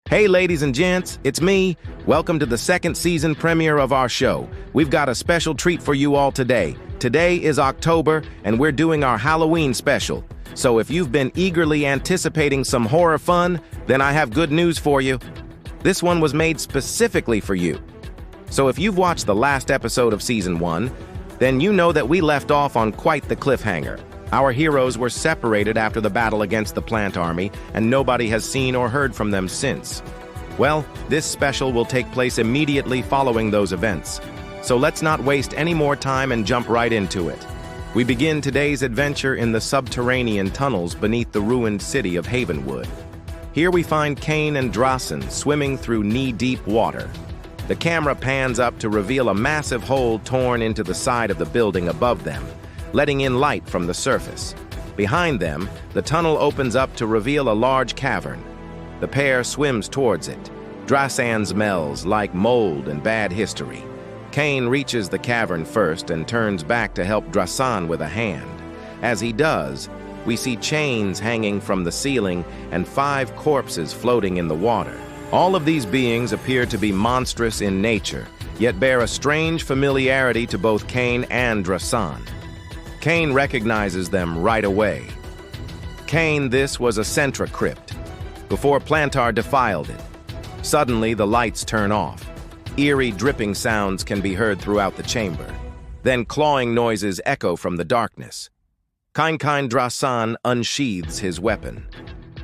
Hey ladies and gents, it's me. Welcome to the second season premiere of our show. We've got a special treat for you all today. Today is October, and we're doing our Halloween special. So if you've been eagerly anticipating some horror fun, then I have good news for you. This one was made specifically for you. So if you've watched the last episode of Season 1, then you know that we left off on quite the cliffhanger. Our heroes were separated after the battle against the plant army, and nobody has seen or heard from them since. Well, this special will take place immediately following those events. So let's not waste any more time and jump right into it. We begin today's adventure in the subterranean tunnels beneath the ruined city of Havenwood. Here we find Kane and Drasen swimming through knee-deep water. The camera pans up to reveal a massive hole torn into the side of the building above them, letting in light from the surface. Behind them, the tunnel opens up to reveal a large cavern. The pair swims towards it. Drasen smells like mold and bad history. Kane reaches the cavern first and turns back to help Drasen with a hand. As he does, we see chains hanging from the ceiling and 5 corpses floating in the water. All of these beings appear to be monstrous in nature, yet bear a strange familiarity to both Kane and Drasen. Kane recognizes them right away. Kane, this was a Centra crypt, before Plantar defiled it. Suddenly, the lights turn off. Eerie dripping sounds can be heard throughout the chamber. Then clawing noises echo from the darkness. Kine Drasen unsheathes his weapon.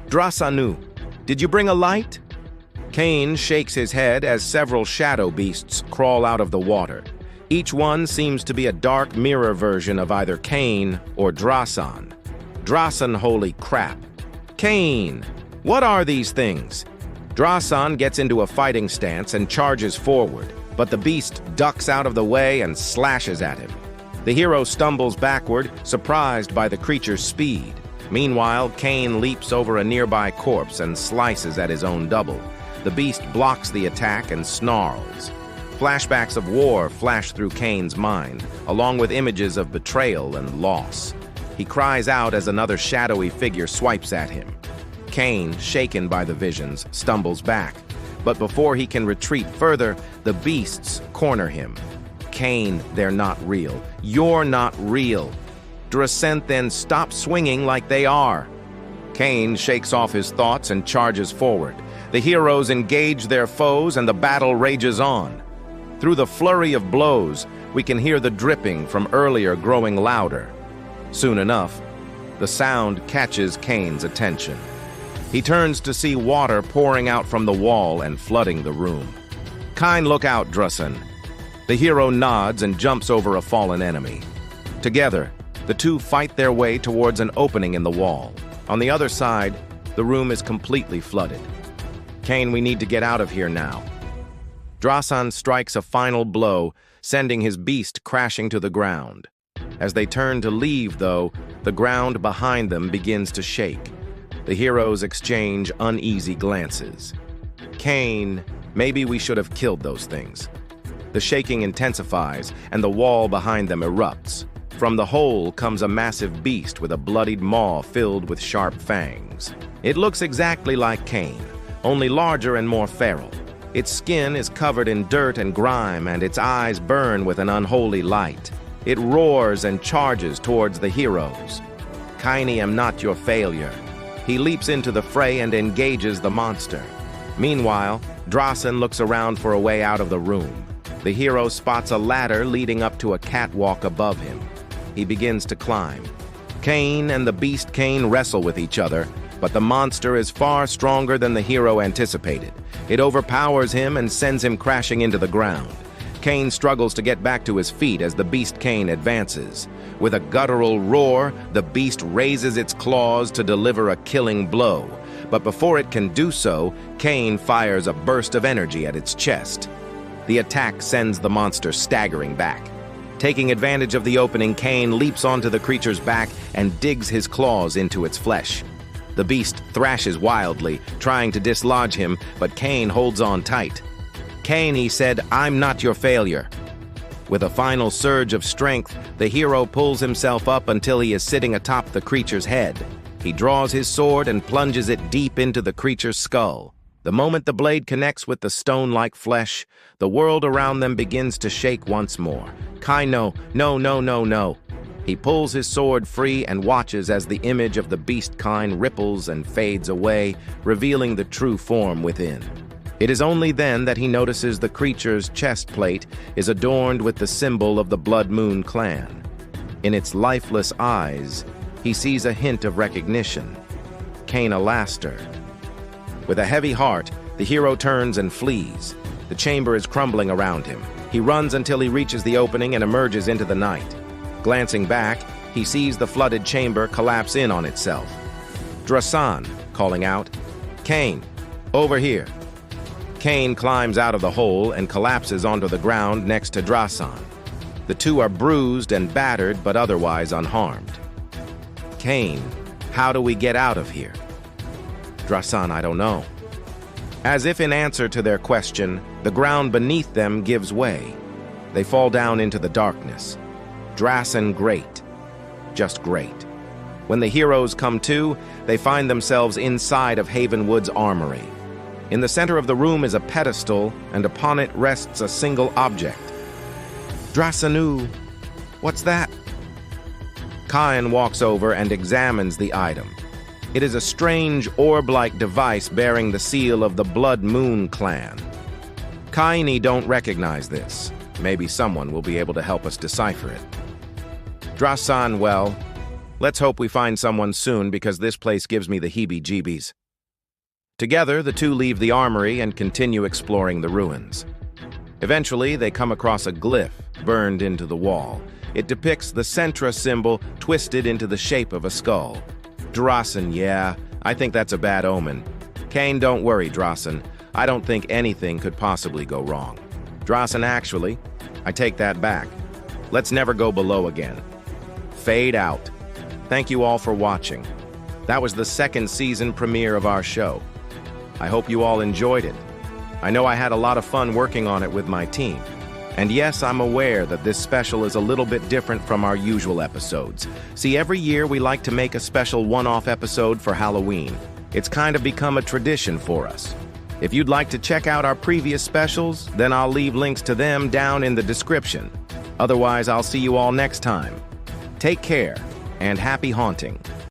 Drasanu, did you bring a light? Kane shakes his head as several shadow beasts crawl out of the water. Each one seems to be a dark mirror version of either Kane or Drasen. Drasen, holy crap. Kane, what are these things? Drasen gets into a fighting stance and charges forward, but the beast ducks out of the way and slashes at him. The hero stumbles backward, surprised by the creature's speed. Meanwhile, Kane leaps over a nearby corpse and slices at his own double. The beast blocks the attack and snarls. Flashbacks of war flash through Kane's mind, along with images of betrayal and loss. He cries out as another shadowy figure swipes at him. Kane, shaken by the visions, stumbles back. But before he can retreat further, the beasts corner him. Kane, they're not real. You're not real. Drasen then stops swinging like they are. Kane shakes off his thoughts and charges forward. The heroes engage their foes and the battle rages on. Through the flurry of blows, we can hear the dripping from earlier growing louder. Soon enough, the sound catches Kane's attention. He turns to see water pouring out from the wall and flooding the room. Kine, look out, Drasen. The hero nods and jumps over a fallen enemy. Together, the two fight their way towards an opening in the wall. On the other side, the room is completely flooded. Kane, we need to get out of here now. Drasen strikes a final blow, sending his beast crashing to the ground. As they turn to leave, though, the ground behind them begins to shake. The heroes exchange uneasy glances. Kane, maybe we should have killed those things. The shaking intensifies, and the wall behind them erupts. From the hole comes a massive beast with a bloodied maw filled with sharp fangs. It looks exactly like Kane, only larger and more feral. Its skin is covered in dirt and grime, and its eyes burn with an unholy light. It roars and charges towards the heroes. Kine, am not your failure. He leaps into the fray and engages the monster. Meanwhile, Drasen looks around for a way out of the room. The hero spots a ladder leading up to a catwalk above him. He begins to climb. Kane and the beast Kane wrestle with each other, but the monster is far stronger than the hero anticipated. It overpowers him and sends him crashing into the ground. Kane struggles to get back to his feet as the beast Kane advances. With a guttural roar, the beast raises its claws to deliver a killing blow. But before it can do so, Kane fires a burst of energy at its chest. The attack sends the monster staggering back. Taking advantage of the opening, Kane leaps onto the creature's back and digs his claws into its flesh. The beast thrashes wildly, trying to dislodge him, but Kane holds on tight. Kane, he said, I'm not your failure. With a final surge of strength, the hero pulls himself up until he is sitting atop the creature's head. He draws his sword and plunges it deep into the creature's skull. The moment the blade connects with the stone-like flesh, the world around them begins to shake once more. Kai, no. He pulls his sword free and watches as the image of the beast kind ripples and fades away, revealing the true form within. It is only then that he notices the creature's chest plate is adorned with the symbol of the Blood Moon clan. In its lifeless eyes, he sees a hint of recognition. Cain Alaster. With a heavy heart, the hero turns and flees. The chamber is crumbling around him. He runs until he reaches the opening and emerges into the night. Glancing back, he sees the flooded chamber collapse in on itself. Drasan, calling out, "Cain, over here." Cain climbs out of the hole and collapses onto the ground next to Drasan. The two are bruised and battered, but otherwise unharmed. "Cain, how do we get out of here?" "Drasan, I don't know." As if in answer to their question, the ground beneath them gives way. They fall down into the darkness. Drasan great. Just great. When the heroes come to, they find themselves inside of Havenwood's armory. In the center of the room is a pedestal, and upon it rests a single object. "Drasanu, what's that?" Cain walks over and examines the item. It is a strange orb-like device bearing the seal of the Blood Moon clan. Kaini don't recognize this. Maybe someone will be able to help us decipher it. Drasan, well, let's hope we find someone soon because this place gives me the heebie-jeebies. Together, the two leave the armory and continue exploring the ruins. Eventually, they come across a glyph burned into the wall. It depicts the Centra symbol twisted into the shape of a skull. Drasan, yeah, I think that's a bad omen. Cain, don't worry, Drasan. I don't think anything could possibly go wrong. Drasan, actually, I take that back. Let's never go below again. Fade out. Thank you all for watching. That was the second season premiere of our show. I hope you all enjoyed it. I know I had a lot of fun working on it with my team. And yes, I'm aware that this special is a little bit different from our usual episodes. See, every year we like to make a special one-off episode for Halloween. It's kind of become a tradition for us. If you'd like to check out our previous specials, then I'll leave links to them down in the description. Otherwise, I'll see you all next time. Take care, and happy haunting.